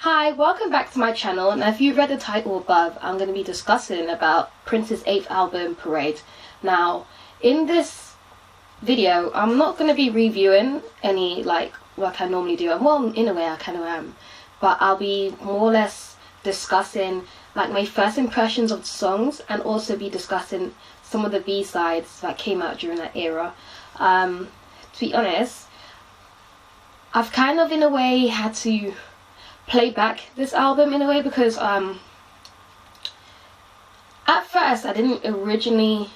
Hi, welcome back to my channel, and if you read the title above, I'm going to be discussing about Prince's 8th album, Parade. Now, in this video, I'm not going to be reviewing any, like I normally do. Well, in a way I kind of am, but I'll be more or less discussing like my first impressions of the songs, and also be discussing some of the B-sides that came out during that era. To be honest, I've kind of in a way had to play back this album in a way, because at first I didn't originally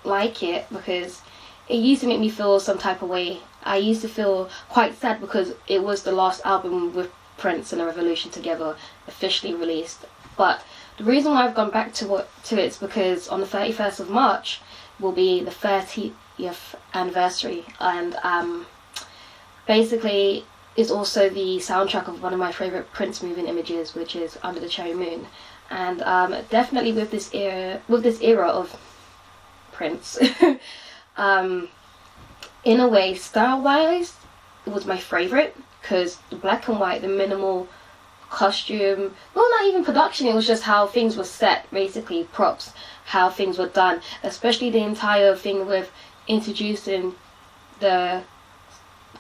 like it, because it used to make me feel some type of way. I used to feel quite sad because it was the last album with Prince and the Revolution together officially released. But the reason why I've gone back to it is because on the 31st of March will be the 30th anniversary, and basically is also the soundtrack of one of my favourite Prince moving images, which is Under the Cherry Moon. And definitely with this era of Prince, in a way, style-wise, it was my favourite, because the black and white, the minimal costume, well, not even production, it was just how things were set, basically props, how things were done, especially the entire thing with introducing the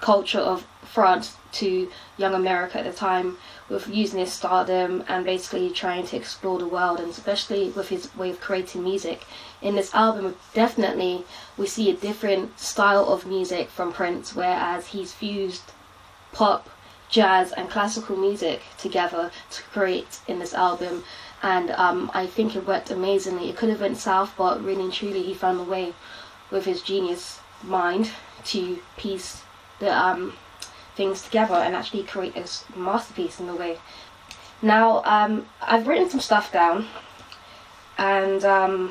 culture of France to young America at the time, with using his stardom and basically trying to explore the world, and especially with his way of creating music. In this album, definitely we see a different style of music from Prince, whereas he's fused pop, jazz and classical music together to create in this album, and I think it worked amazingly. It could have went south, but really and truly he found a way with his genius mind to piece the things together and actually create a masterpiece in a way. Now, I've written some stuff down, and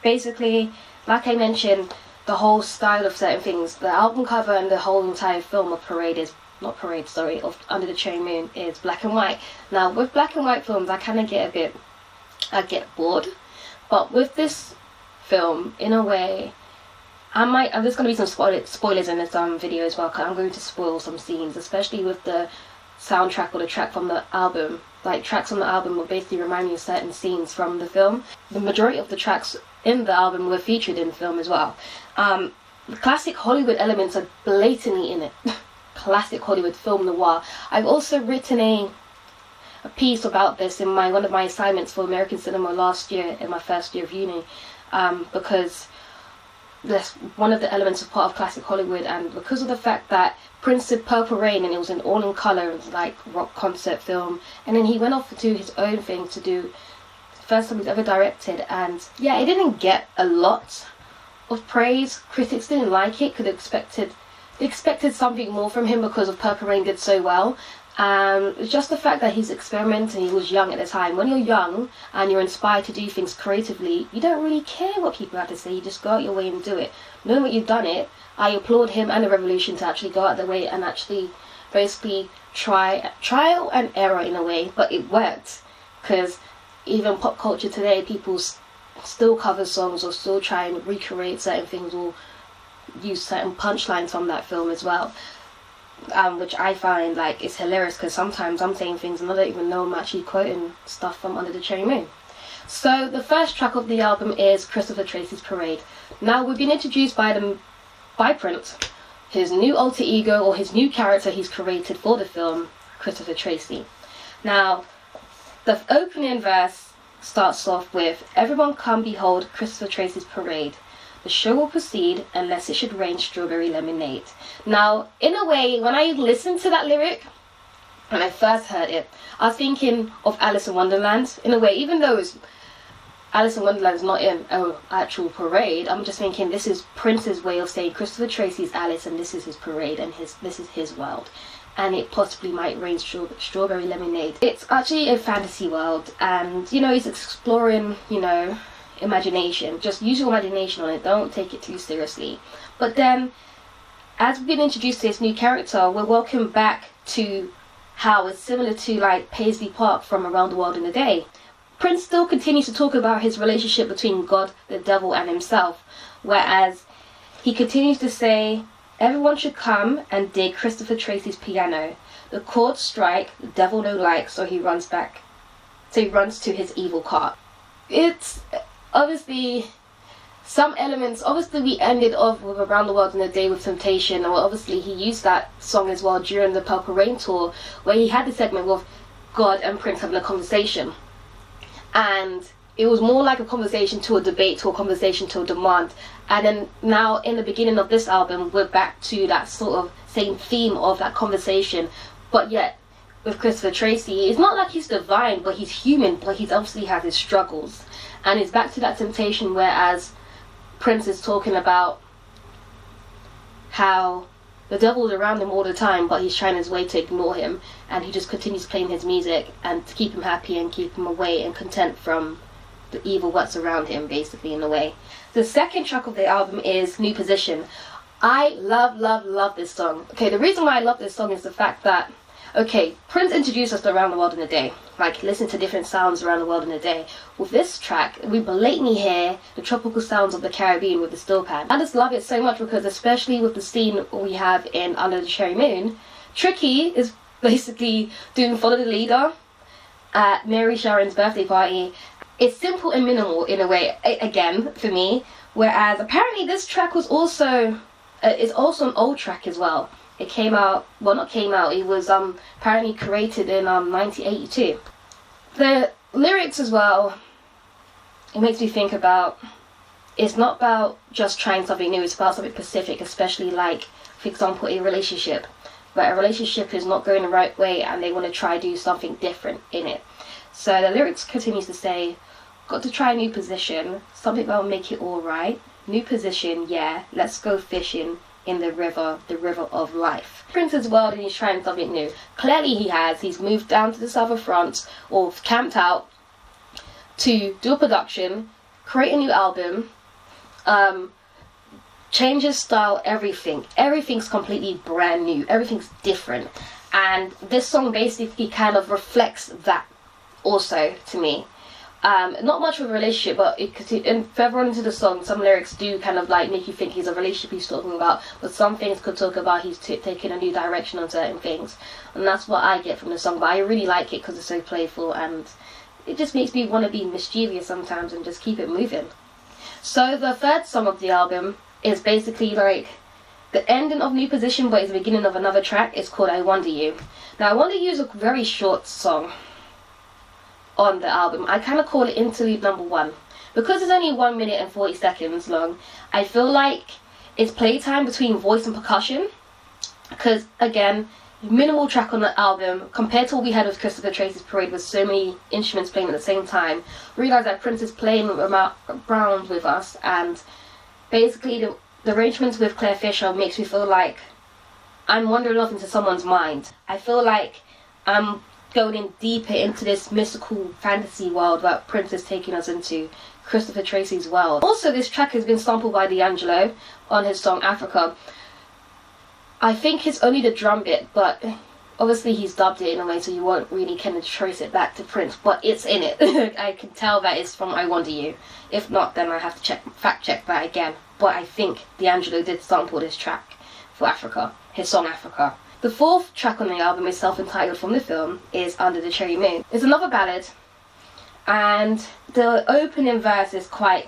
basically, like I mentioned, the whole style of certain things, the album cover and the whole entire film of of Under the Cherry Moon is black and white. Now, with black and white films, I kind of get bored, but with this film, in a way, there's going to be some spoilers in this video as well, because I'm going to spoil some scenes, especially with the soundtrack or the track from the album. Like, tracks on the album will basically remind me of certain scenes from the film. The majority of the tracks in the album were featured in the film as well. The classic Hollywood elements are blatantly in it. Classic Hollywood film noir. I've also written a piece about this in one of my assignments for American cinema last year, in my first year of uni, because that's one of the elements of part of classic Hollywood, and because of the fact that Prince did Purple Rain and it was an all in colour, like rock concert film, and then he went off to do his own thing, to do the first time he's ever directed, and yeah, it didn't get a lot of praise. Critics didn't like it, they expected something more from him because of Purple Rain did so well. It's just the fact that he's experimenting. He was young at the time. When you're young and you're inspired to do things creatively, you don't really care what people have to say. You just go out your way and do it. Knowing that you've done it, I applaud him and the Revolution to actually go out their way and actually basically trial and error in a way, but it worked, because even pop culture today, people still cover songs or still try and recreate certain things or use certain punchlines from that film as well. Which I find like is hilarious, because sometimes I'm saying things and I don't even know I'm actually quoting stuff from Under the Cherry Moon. So the first track of the album is Christopher Tracy's Parade. Now, we've been introduced by Prince, his new alter ego, or his new character he's created for the film, Christopher Tracy. Now, the opening verse starts off with, "Everyone come behold Christopher Tracy's parade. The show will proceed unless it should rain strawberry lemonade." Now, in a way, when I listened to that lyric, when I first heard it, I was thinking of Alice in Wonderland. In a way, even though Alice in Wonderland is not in an actual parade, I'm just thinking this is Prince's way of saying Christopher Tracy's Alice and this is his parade and this is his world. And it possibly might rain strawberry lemonade. It's actually a fantasy world, and, he's exploring, imagination. Just use your imagination on it, don't take it too seriously. But then, as we've been introduced to this new character, we're welcomed back to how it's similar to like Paisley Park from Around the World in a Day. Prince still continues to talk about his relationship between God, the devil and himself, whereas he continues to say Everyone should come and dig Christopher Tracy's piano. The chords strike, the devil no like, so he runs back. So he runs to his evil cart. It's obviously some elements. Obviously, we ended off with Around the World in a Day with Temptation. Well, obviously, he used that song as well during the Purple Rain tour, where he had the segment with God and Prince having a conversation. And it was more like a conversation to a debate, to a conversation to a demand. And then now in the beginning of this album, we're back to that sort of same theme of that conversation. But yet, with Christopher Tracy, it's not like he's divine, but he's human, but he's obviously has his struggles. And it's back to that temptation, whereas Prince is talking about how the devil's around him all the time, but he's trying his way to ignore him, and he just continues playing his music and to keep him happy and keep him away and content from the evil what's around him, basically, in a way. The second track of the album is New Position. I love this song. Okay, the reason why I love this song is the fact that, okay, Prince introduced us to Around the World in a Day. Like, listen to different sounds around the world in a day. With this track, we blatantly hear the tropical sounds of the Caribbean with the steel pan. I just love it so much because, especially with the scene we have in Under the Cherry Moon, Tricky is basically doing Follow the Leader at Mary Sharon's birthday party. It's simple and minimal in a way, again, for me. Whereas apparently this track was also, it's also an old track as well. It came out, well, not came out, it was apparently created in 1982. The lyrics as well, it makes me think about, it's not about just trying something new, it's about something specific, especially like, for example, a relationship. Where a relationship is not going the right way and they want to try to do something different in it. So the lyrics continues to say, got to try a new position, something that'll make it alright. New position, yeah, let's go fishing in the river of life. Prince's world and he's trying something new. Clearly he has. He's moved down to the south of France, or camped out, to do a production, create a new album, change his style, everything. Everything's completely brand new. Everything's different. And this song basically kind of reflects that also to me. Not much of a relationship, but and further on into the song, some lyrics do kind of like make you think he's a relationship he's talking about, but some things could talk about he's taking a new direction on certain things, and that's what I get from the song. But I really like it because it's so playful and it just makes me want to be mischievous sometimes and just keep it moving. So the third song of the album is basically like the ending of New Position, but it's the beginning of another track. It's called I Wonder You. Now I Wonder You is a very short song on the album. I kind of call it interlude number 1 because it's only 1 minute and 40 seconds long. I feel like it's playtime between voice and percussion, because again, minimal track on the album compared to what we had with Christopher Tracy's Parade with so many instruments playing at the same time. Realize that Prince is playing around with us, and basically the arrangements with Claire Fisher makes me feel like I'm wandering off into someone's mind. I feel like I'm going in deeper into this mystical fantasy world that Prince is taking us into, Christopher Tracy's world. Also, this track has been sampled by D'Angelo on his song Africa. I think it's only the drum bit, but obviously he's dubbed it in a way so you won't really kind of trace it back to Prince, but it's in it. I can tell that it's from I Wonder You. If not, then I have to fact check that again. But I think D'Angelo did sample this track for Africa, his song Africa. The fourth track on the album is self-entitled from the film, is Under the Cherry Moon. It's another ballad, and the opening verse is quite,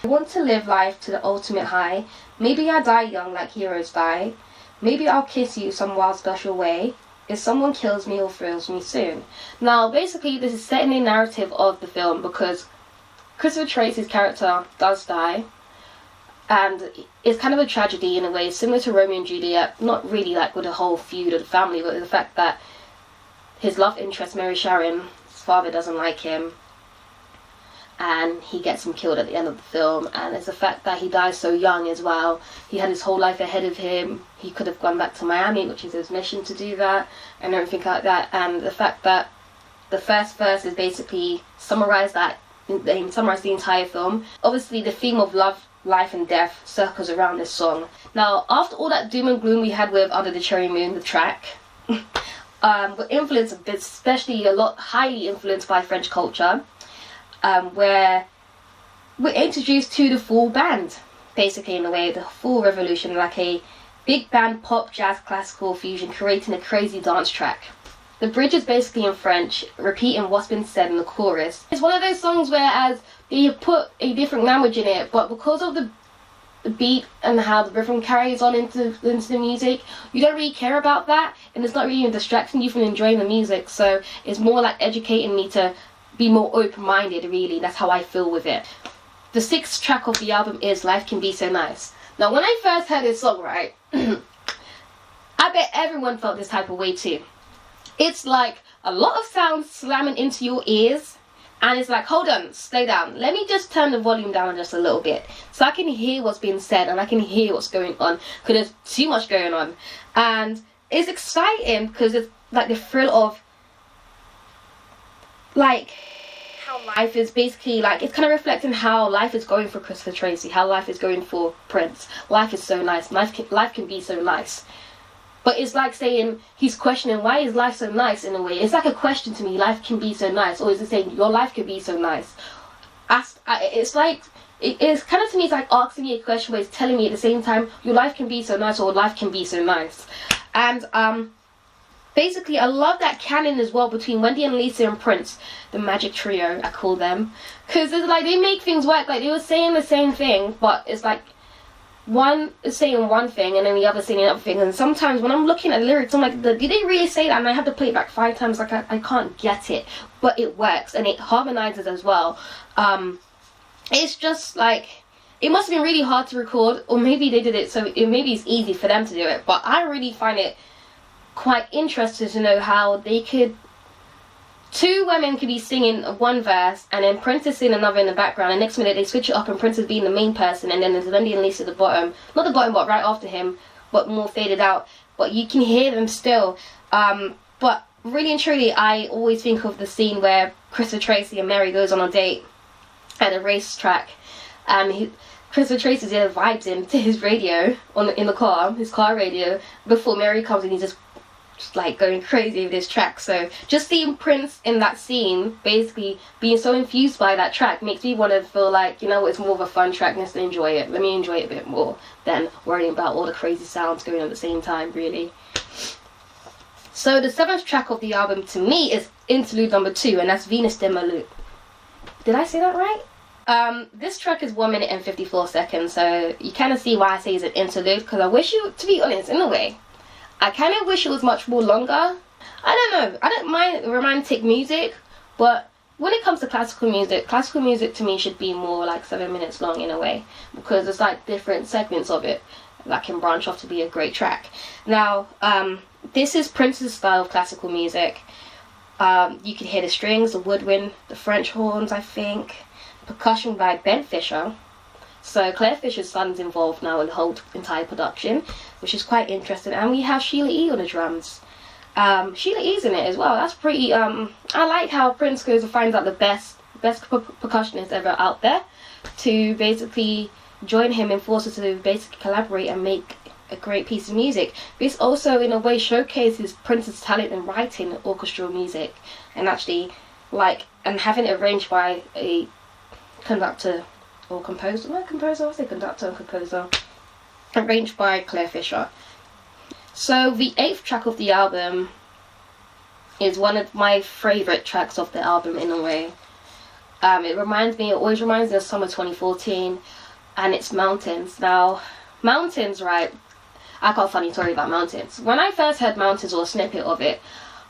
I want to live life to the ultimate high. Maybe I die young like heroes die. Maybe I'll kiss you some wild special way. If someone kills me or thrills me soon. Now, basically, this is set in the narrative of the film because Christopher Tracy's character does die. And it's kind of a tragedy in a way, similar to Romeo and Juliet, not really like with the whole feud of the family, but the fact that his love interest, Mary Sharon, his father doesn't like him, and he gets him killed at the end of the film. And it's the fact that he dies so young as well. He had his whole life ahead of him. He could have gone back to Miami, which is his mission to do that, and everything like that. And the fact that the first verse is basically summarize the entire film. Obviously, the theme of love, life and death circles around this song. Now, after all that doom and gloom we had with Under the Cherry Moon, the track, we're influenced, especially a lot, highly influenced by French culture, where we're introduced to the full band. basically in a way the full revolution, like a big band pop, jazz, classical fusion, creating a crazy dance track. The bridge is basically in French, repeating what's been said in the chorus. It's one of those songs where as they put a different language in it, but because of the beat and how the rhythm carries on into the music, you don't really care about that, and it's not really even distracting you from enjoying the music. So it's more like educating me to be more open-minded, really. That's how I feel with it. The 6th track of the album is Life Can Be So Nice. Now when I first heard this song, right, I bet everyone felt this type of way too. It's like a lot of sounds slamming into your ears, and it's like, hold on, stay down. Let me just turn the volume down just a little bit so I can hear what's being said and I can hear what's going on, because there's too much going on. And it's exciting because it's like the thrill of like how life is basically like, it's kind of reflecting how life is going for Christopher Tracy, how life is going for Prince. Life is so nice. Life can be so nice. But it's like saying, he's questioning, why is life so nice in a way? It's like a question to me, life can be so nice. Or is it saying, your life can be so nice? It's like, it's kind of to me, it's like asking me a question where it's telling me at the same time, your life can be so nice, or life can be so nice. And basically, I love that canon as well between Wendy and Lisa and Prince, the magic trio, I call them. Because it's like, they make things work. Like, they were saying the same thing, but it's like, one is saying one thing and then the other saying another thing, and sometimes when I'm looking at the lyrics I'm like, did they really say that? And I have to play it back 5 times, like I can't get it, but it works and it harmonizes as well. It's just like, it must have been really hard to record, or maybe they did it so maybe it's easy for them to do it, but I really find it quite interesting to know how they could, 2 women could be singing one verse and then Prince is singing another in the background, and next minute they switch it up and Prince is being the main person, and then there's Wendy and Lisa at the bottom, not the bottom but right after him, but more faded out, but you can hear them still. But really and truly, I always think of the scene where Christopher Tracy and Mary goes on a date at a racetrack, and Christopher Tracy's there vibes in to his radio in the car, his car radio, before Mary comes and he's just like going crazy with this track. So just seeing Prince in that scene basically being so infused by that track makes me want to feel like, you know, it's more of a fun track, let's enjoy it, let me enjoy it a bit more than worrying about all the crazy sounds going on at the same time, really. So the 7th track of the album to me is interlude number 2, and that's Venus de Milo. Did I say that right? This track is 1 minute and 54 seconds, so you kind of see why I say it's an interlude, because I wish you, to be honest, in a way, I kind of wish it was much more longer. I don't know, I don't mind romantic music, but when it comes to classical music to me should be more like 7 minutes long in a way, because it's like different segments of it that can branch off to be a great track. Now, this is Prince's style of classical music. You can hear the strings, the woodwind, the French horns, I think, percussion by Ben Fisher. So Claire Fisher's son's involved now in the whole entire production, which is quite interesting. And we have Sheila E on the drums. Sheila E's in it as well. That's pretty, I like how Prince goes and finds out the best percussionist ever out there to basically join him and force us to basically collaborate and make a great piece of music. This also in a way showcases Prince's talent in writing orchestral music and actually and having it arranged by a conductor or composer, I say conductor and composer, arranged by Claire Fisher. So the 8th track of the album is one of my favourite tracks of the album in a way. It always reminds me of summer 2014, and it's Mountains. Now, Mountains, right, I got a funny story about Mountains. When I first heard Mountains, or a snippet of it,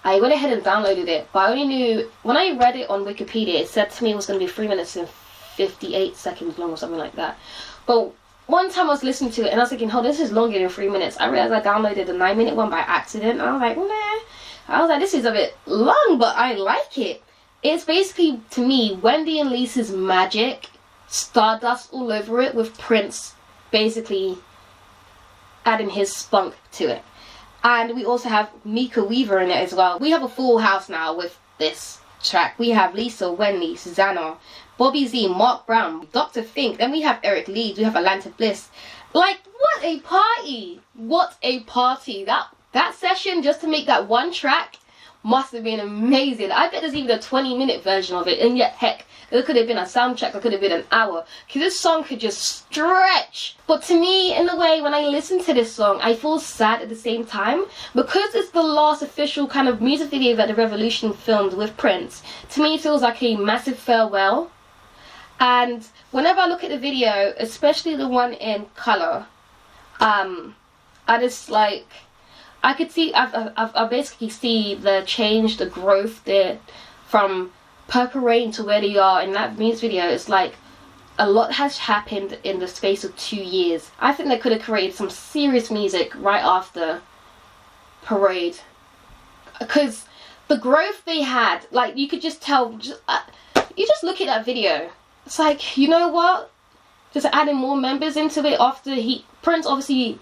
I went ahead and downloaded it, but I only knew, when I read it on Wikipedia, it said to me it was going to be 3 minutes and 58 seconds long or something like that. But one time I was listening to it and I was thinking, oh, this is longer than 3 minutes. I realized I downloaded the 9-minute one by accident, and I was like, nah. I was like, this is a bit long, but I like it. It's basically, to me, Wendy and Lisa's magic, stardust all over it, with Prince basically adding his spunk to it. And we also have Mika Weaver in it as well. We have a full house now with this track. We have Lisa, Wendy, Susanna, Bobby Z, Mark Brown, Dr. Fink, then we have Eric Leeds, we have Atlanta Bliss. Like, what a party! What a party! That session, just to make that one track, must have been amazing. I bet there's even a 20-minute version of it, and yet heck, there could have been a soundtrack, it could have been an hour, because this song could just stretch. But to me, in a way, when I listen to this song, I feel sad at the same time, because it's the last official kind of music video that the Revolution filmed with Prince. To me, it feels like a massive farewell. And whenever I look at the video, especially the one in color, I just like, I could see, I basically see the change, the growth there from Purple Rain to where they are in that music video. It's like a lot has happened in the space of 2 years. I think they could have created some serious music right after Parade, because the growth they had, like, you could just tell, you just look at that video, it's like, you know what, just adding more members into it after Prince obviously,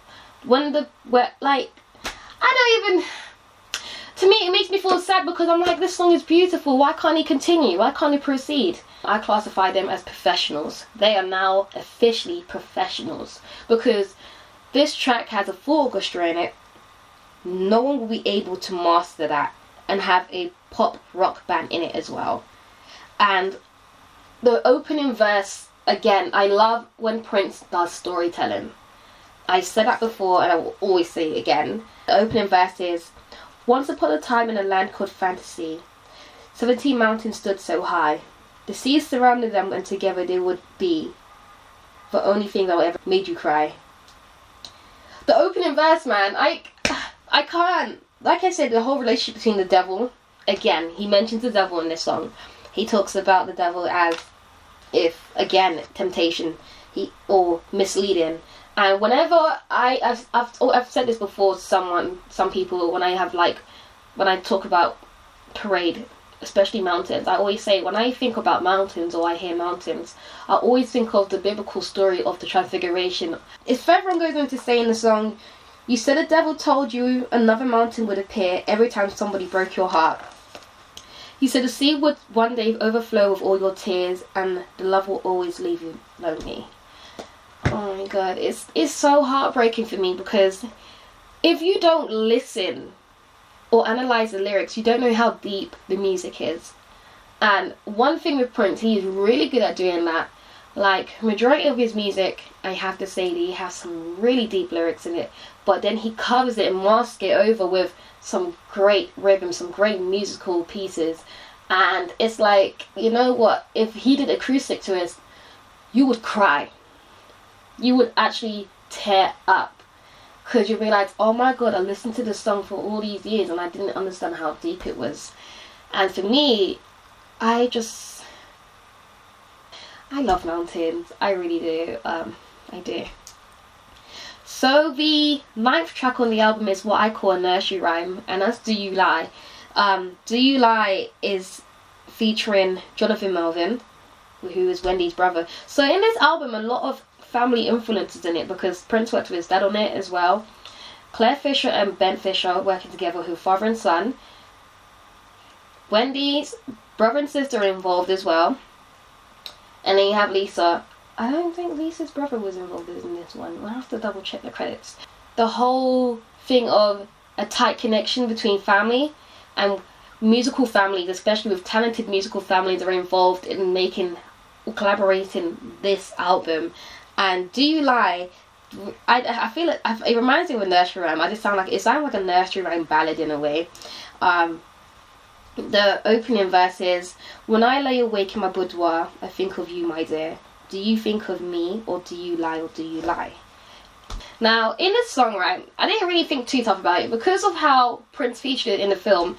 to me, it makes me feel sad, because I'm like, this song is beautiful. Why can't he continue? Why can't he proceed? I classify them as professionals. They are now officially professionals, because this track has a full orchestra in it. No one will be able to master that and have a pop rock band in it as well. And the opening verse, again, I love when Prince does storytelling. I said that before and I will always say it again. The opening verse is, once upon a time in a land called Fantasy, 17 mountains stood so high. The seas surrounded them, and together they would be the only thing that ever made you cry. The opening verse, man, I can't. Like I said, the whole relationship between the devil, again, he mentions the devil in this song. He talks about the devil as if, again, temptation, or misleading. And whenever I've said this before to some people, when I talk about Parade, especially mountains, I always say, when I think about mountains or I hear mountains, I always think of the biblical story of the Transfiguration. If everyone goes on to say in the song, you said the devil told you another mountain would appear every time somebody broke your heart. He said the sea would one day overflow with all your tears, and the love will always leave you lonely. Oh my god, it's so heartbreaking for me, because if you don't listen or analyze the lyrics, you don't know how deep the music is. And one thing with Prince, he is really good at doing that. Like, majority of his music, I have to say that he has some really deep lyrics in it, but then he covers it and masks it over with some great rhythm, some great musical pieces. And it's like, you know what, if he did acoustic to it, you would cry. You would actually tear up, because you'd be like, oh my god, I listened to this song for all these years and I didn't understand how deep it was. And for me, I love mountains. I really do. I do. So the 9th track on the album is what I call a nursery rhyme, and that's Do You Lie. Do You Lie is featuring Jonathan Melvin, who is Wendy's brother. So in this album, a lot of family influences in it, because Prince worked with his dad on it as well. Claire Fisher and Ben Fisher working together, who father and son. Wendy's brother and sister are involved as well. And then you have Lisa. I don't think Lisa's brother was involved in this one. I'll have to double check the credits. The whole thing of a tight connection between family and musical families, especially with talented musical families, that are involved in making or collaborating this album. And Do You Lie, I feel it reminds me of a nursery rhyme. It sounds like a nursery rhyme ballad in a way. The opening verse is, when I lay awake in my boudoir, I think of you, my dear. Do you think of me, or do you lie, or do you lie? Now, in this song, right, I didn't really think too tough about it, because of how Prince featured it in the film.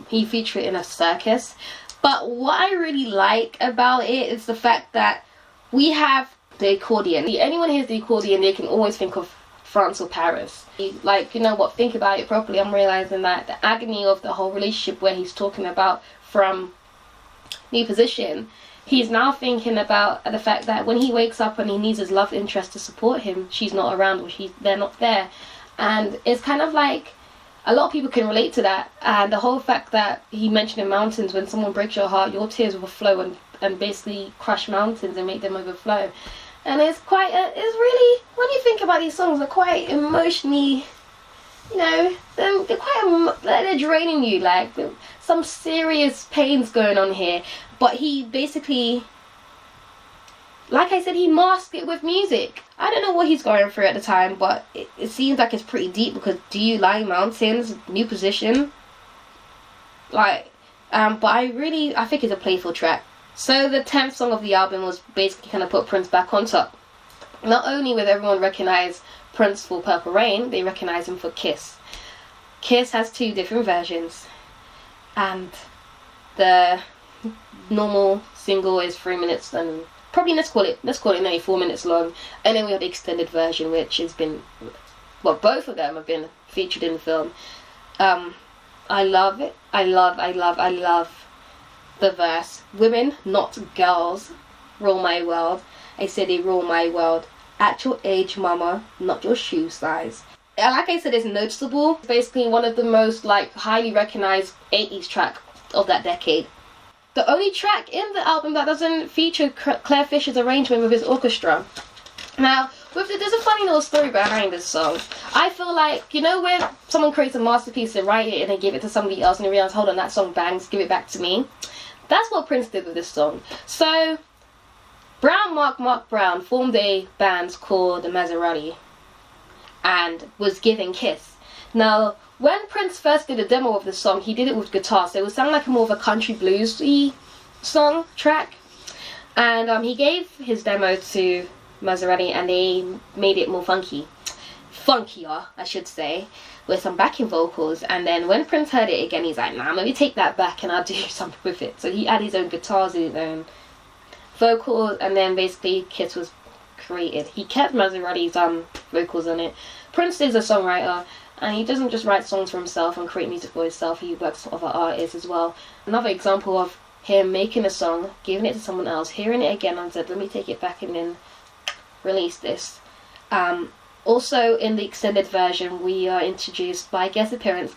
He featured it in a circus. But what I really like about it is the fact that we have the accordion. Anyone hears the accordion, they can always think of France or Paris. Like, you know what, think about it properly. I'm realizing that the agony of the whole relationship, where he's talking about from new position, he's now thinking about the fact that when he wakes up and he needs his love interest to support him, she's not around, or they're not there. And it's kind of like, a lot of people can relate to that. And the whole fact that he mentioned in mountains, when someone breaks your heart, your tears will flow and basically crush mountains and make them overflow. And it's really, when you think about these songs, they're quite emotionally, you know, they're draining you. Like, some serious pains going on here. But he basically, like I said, he masked it with music. I don't know what he's going through at the time, but it seems like it's pretty deep, because Do You Like Mountains, new position. Like, but I think it's a playful track. So the 10th song of the album was basically kind of put Prince back on top. Not only would everyone recognize Prince for Purple Rain, they recognize him for Kiss. Kiss has 2 different versions, and the normal single is 3 minutes and probably let's call it maybe 4 minutes long, and then we have the extended version, which has been, well, both of them have been featured in the film. I love it. I love the verse. Women, not girls, rule my world. I said they rule my world. At your age, mama, not your shoe size. Like I said, it's noticeable. It's basically one of the most like highly recognized 80s track of that decade. The only track in the album that doesn't feature Claire Fisher's arrangement with his orchestra. Now, there's a funny little story behind this song. I feel like, you know, when someone creates a masterpiece, they write it and they give it to somebody else and they realize, hold on, that song bangs, give it back to me. That's what Prince did with this song. So, Mark Brown formed a band called the Maserati and was given Kiss. Now, when Prince first did a demo of this song, he did it with guitar, so it would sound like more of a country bluesy song track. And he gave his demo to Maserati and they made it more funkier, I should say, with some backing vocals. And then when Prince heard it again, he's like, nah, maybe take that back and I'll do something with it. So he added his own guitars and his own vocals, and then basically Kiss was created. He kept Maserati's vocals on it. Prince is a songwriter, and he doesn't just write songs for himself and create music for himself, he works with other artists as well. Another example of him making a song, giving it to someone else, hearing it again and said, let me take it back and then release this. Also in the extended version, we are introduced by guest appearance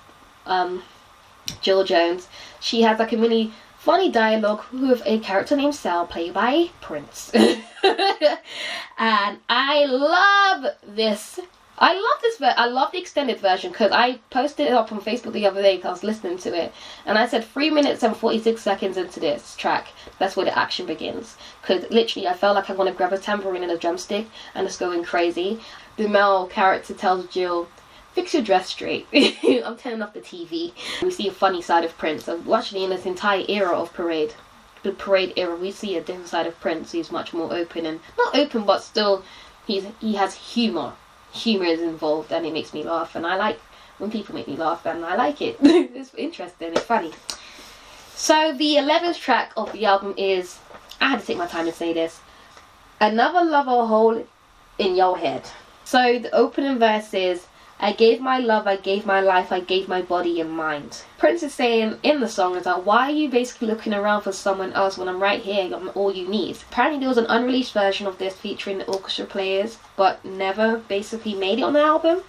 Jill Jones. She has like a mini funny dialogue with a character named Sal, played by Prince. And I love this. I love the extended version, because I posted it up on Facebook the other day because I was listening to it, and I said 3 minutes and 46 seconds into this track, that's where the action begins. Because literally I felt like I want to grab a tambourine and a drumstick and just going crazy. The male character tells Jill, fix your dress straight. I'm turning off the TV. We see a funny side of Prince. So actually in this entire era of Parade, the Parade era, we see a different side of Prince. He's much more open, and not open, but still he has humor. Humor is involved, and it makes me laugh, and I like when people make me laugh, and I like it. It's interesting, it's funny. So the 11th track of the album is, I had to take my time to say this, Another Lover Hole in Your Head. So the opening verse is, I gave my love, I gave my life, I gave my body and mind. Prince is saying in the song is that, why are you basically looking around for someone else when I'm right here, I'm all you need? Apparently there was an unreleased version of this featuring the orchestra players, but never basically made it on the album.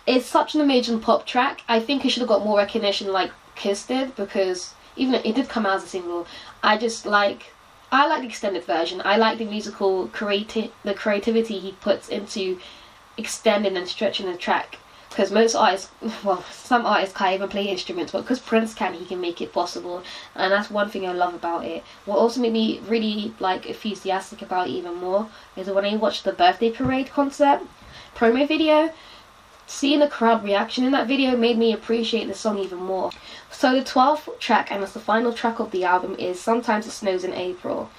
It's such an amazing pop track. I think it should have got more recognition like Kiss did, because even though it did come out as a single, I like the extended version. I like the musical the creativity he puts into extending and stretching the track, because most artists, well, some artists can't even play instruments, but because Prince can, he can make it possible, and that's one thing I love about it. What also made me really like enthusiastic about it even more is when I watched the Birthday Parade concert promo video, seeing the crowd reaction in that video made me appreciate the song even more. So the 12th track, and it's the final track of the album, is Sometimes It Snows in April.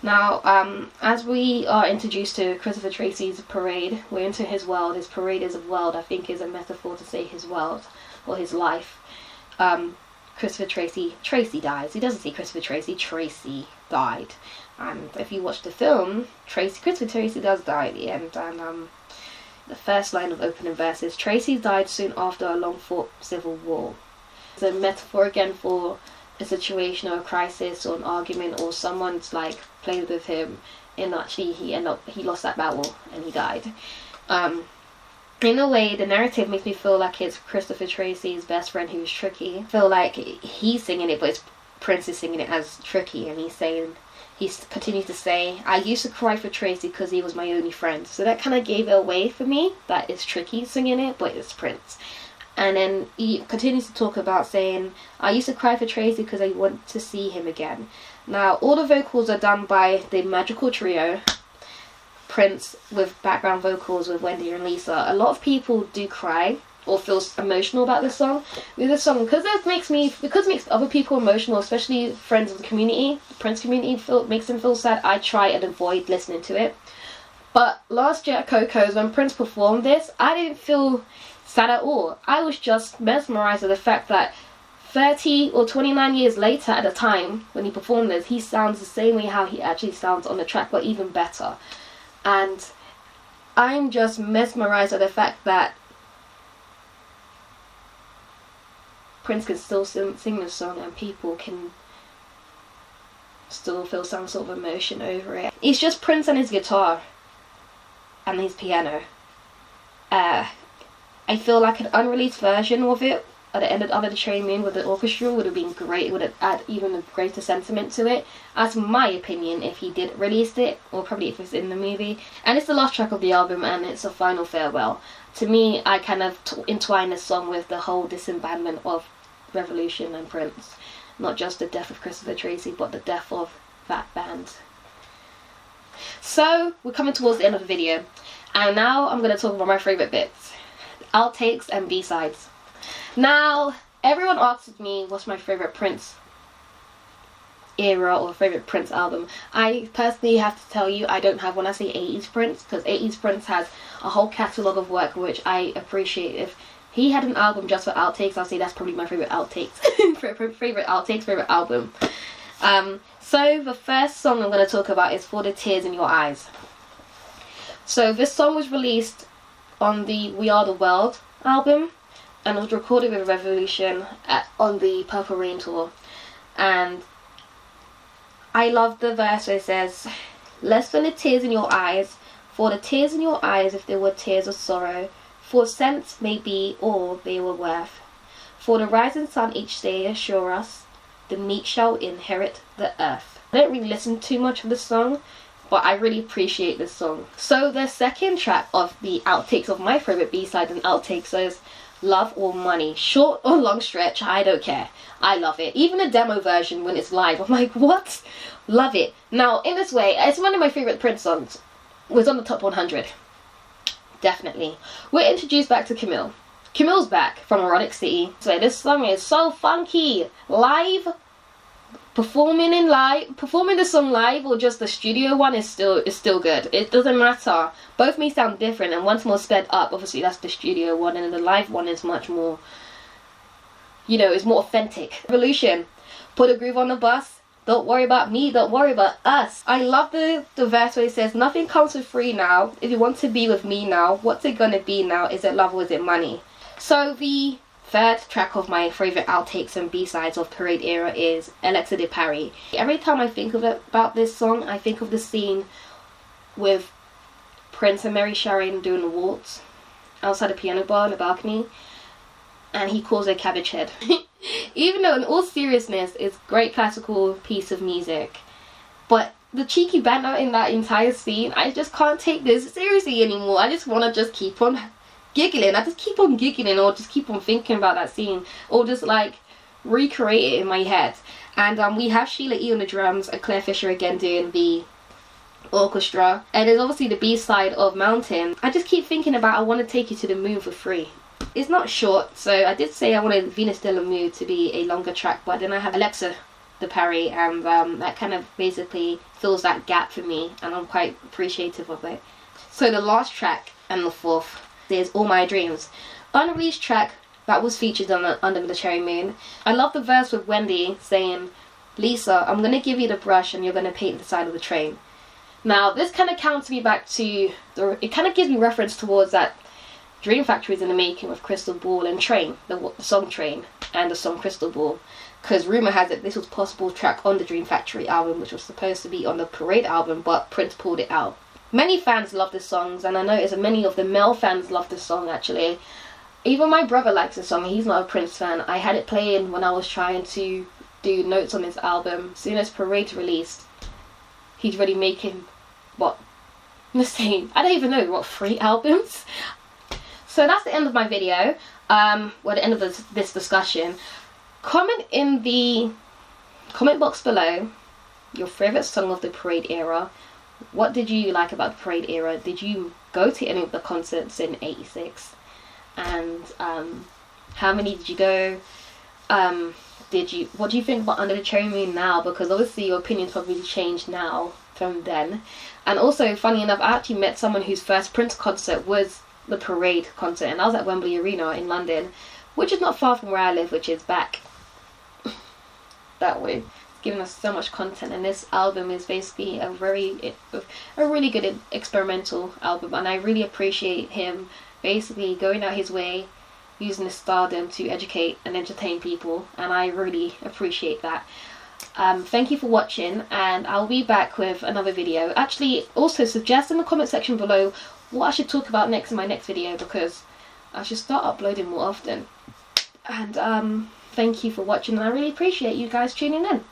Now, as we are introduced to Christopher Tracy's parade, we're into his world. His parade is a world, I think, is a metaphor to say his world, or his life. Christopher Tracy dies. He doesn't say Christopher Tracy died. And if you watch the film, Christopher Tracy does die at the end. And the first line of opening verse is, Tracy died soon after a long-fought civil war. It's a metaphor again for a situation or a crisis or an argument, or someone's like played with him and actually he lost that battle and he died. In a way, the narrative makes me feel like it's Christopher Tracy's best friend who's Tricky. I feel like he's singing it, but it's Prince is singing it as Tricky, and he continues to say, I used to cry for Tracy because he was my only friend. So that kind of gave it away for me that it's Tricky singing it, but it's Prince. And then he continues to talk about saying, I used to cry for Tracy because I want to see him again. Now, all the vocals are done by the magical trio, Prince with background vocals with Wendy and Lisa. A lot of people do cry or feel emotional about this song. With this song, because it makes other people emotional, especially friends of the community, the Prince community, makes them feel sad. I try and avoid listening to it. But last year at Coco's, when Prince performed this, I didn't feel sad at all. I was just mesmerized with the fact that 30 or 29 years later at the time when he performed this, he sounds the same way how he actually sounds on the track, but even better. And I'm just mesmerized with the fact that Prince can still sing this song and people can still feel some sort of emotion over it. It's just Prince and his guitar and his piano. I feel like an unreleased version of it at the end of the Cherry Moon with the orchestra would have been great. It would have added even a greater sentiment to it. That's my opinion if he did release it, or probably if it's in the movie. And it's the last track of the album and it's a final farewell. To me, I kind of entwine this song with the whole disbandment of Revolution and Prince. Not just the death of Christopher Tracy, but the death of that band. So, we're coming towards the end of the video. And now I'm going to talk about my favourite bits. Outtakes and B-sides. Now, everyone asks me what's my favourite Prince era or favourite Prince album. I personally have to tell you I don't have one. I say 80s Prince, because 80s Prince has a whole catalogue of work which I appreciate. If he had an album just for outtakes, I'll say that's probably my favourite outtakes. Favourite album. So the first song I'm going to talk about is For the Tears in Your Eyes. So this song was released on the We Are the World album, and it was recorded with Revolution on the Purple Rain tour. And I love the verse where it says, less than the tears in your eyes, for the tears in your eyes if they were tears of sorrow, for cents may be all they were worth. For the rising sun each day assure us, the meek shall inherit the earth. I don't really listen too much of this song, but I really appreciate this song. So the second track of the outtakes of my favourite B-side and outtakes is Love or Money. Short or long stretch, I don't care. I love it. Even the demo version when it's live, I'm like, what? Love it. Now, in this way, it's one of my favourite Prince songs. It was on the top 100. Definitely. We're introduced back to Camille. Camille's back from Erotic City. So this song is so funky. Live, performing the song live or just the studio one is still good. It doesn't matter. Both may sound different, and one's more sped up. Obviously, that's the studio one, and the live one is much more, you know, it's more authentic. Revolution, put a groove on the bus. Don't worry about me, don't worry about us. I love the verse where it says, nothing comes for free now. If you want to be with me now, what's it gonna be now? Is it love or is it money? So the third track of my favourite outtakes and B-sides of Parade era is Alexa de Paris. Every time I think about this song, I think of the scene with Prince and Mary Sharon doing the waltz outside a piano bar in the balcony, and he calls her Cabbage Head. Even though in all seriousness it's a great classical piece of music, but the cheeky banter in that entire scene, I just can't take this seriously anymore. I just want to just keep on giggling. I just keep on giggling, or just keep on thinking about that scene, or just like recreate it in my head. And we have Sheila E on the drums and Claire Fisher again doing the orchestra, and there's obviously the B-side of Mountain. I just keep thinking about I want to take you to the moon for free. It's not short, so I did say I wanted Venus de la Moon to be a longer track, but then I have Alexa de Paris, and that kind of basically fills that gap for me, and I'm quite appreciative of it. So the last track and the fourth is All My Dreams, unreleased track that was featured on Under the Cherry Moon. I love the verse with Wendy saying, Lisa, I'm gonna give you the brush and you're gonna paint the side of the train. Now this kind of counts me back to it kind of gives me reference towards that Dream Factory's in the making with Crystal Ball and Train, the song Train and the song Crystal Ball, because rumour has it this was a possible track on the Dream Factory album, which was supposed to be on the Parade album, but Prince pulled it out. Many fans love this song, and I noticed that many of the male fans love this song actually. Even my brother likes this song. He's not a Prince fan. I had it playing when I was trying to do notes on his album. As soon as Parade's released, he's already making, what, let's say, I don't even know, what, 3 albums? So that's the end of my video. Well, the end of this discussion. Comment in the comment box below your favorite song of the Parade era. What did you like about the Parade era? Did you go to any of the concerts in '86? And how many did you go? What do you think about Under the Cherry Moon now? Because obviously your opinions probably changed now from then. And also, funny enough, I actually met someone whose first Prince concert was the Parade concert, and I was at Wembley Arena in London, which is not far from where I live, which is back that way. It's giving us so much content, and this album is basically a really good experimental album, and I really appreciate him basically going out his way, using his stardom to educate and entertain people, and I really appreciate that. Thank you for watching, and I'll be back with another video. Actually, also suggest in the comment section below what I should talk about next in my next video, because I should start uploading more often. And thank you for watching, and I really appreciate you guys tuning in.